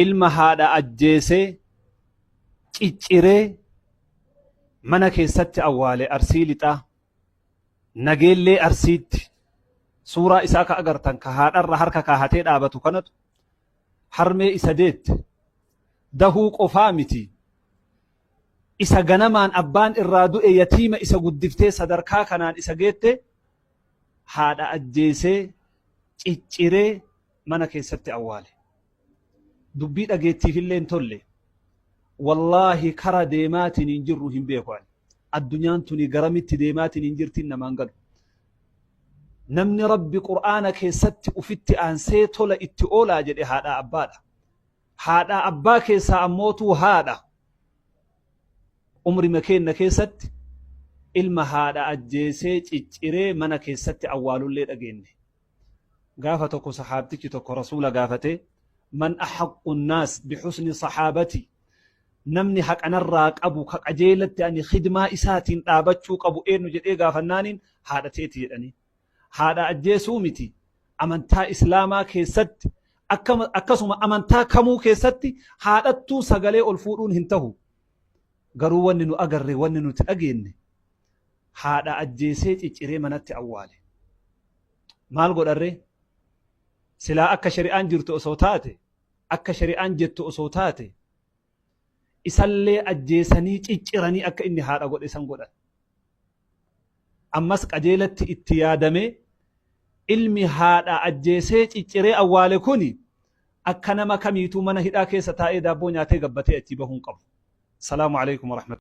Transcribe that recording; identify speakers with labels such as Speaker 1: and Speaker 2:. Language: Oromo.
Speaker 1: ilma haadha ajjeesee cicciree mana keessatti awwaale Arsii lixaa nageellee Arsiitti suuraa isaa ka agartan ka haadharra harka kaahatee dhaabatu kanatu harmee isa deette dahuu qofaa miti isa ganamaan abbaan irraa du'e yatiima isa guddiftee sadarkaa kanaan isa geette haadha ajjeesee cicciree mana keessatti awwaale. Dubbii dhageettiifillee hin tolle. Wallaahi kara deemaatiin hin jirru hin beeku ani. Addunyaan tuni garamitti deemaatiin hin jirtiin namaan galu. Namni Rabbi Qur'aana keessatti ufitti aansee tola itti oolaa jedhe haadha abbaadha. Haadha abbaa keessaa ammootuu haadha. Umri makeenna keessatti ilma haadha ajjeesee cicciree mana keessatti awwaalullee dhageenye. Gaafa tokko sahaabtichi tokko rasuula gaafatee من أحق الناس بحسن صحابتي نمني حق نرى قبو كقجيلة يعني خدمة إساتين تابتشو قبو إيرنو جد إيقا فنانين هذا تيتي يعني هذا أجيسو متي أمنتا إسلاما كيست أكسما أمنتا كمو كيستي هذا تو سغلي الفورون هنتهو قروا وننو أقرر وننو تأجين هذا أجيسيت إجري منات أولي مال قد أري سلا أكا شريان جرتو أصوتاتي أكا شريان جتو أصوتاتي إسالي أجيساني تيجيراني أكا إني هذا قد إسان قد أمس قجيلة اتيادمي علمي هذا أجيسي تيجيري أولي كوني أكا نما كميتو من هدا كيسا تائي دابونياتي قبتي أتيبهون قبل. السلام عليكم ورحمة الله.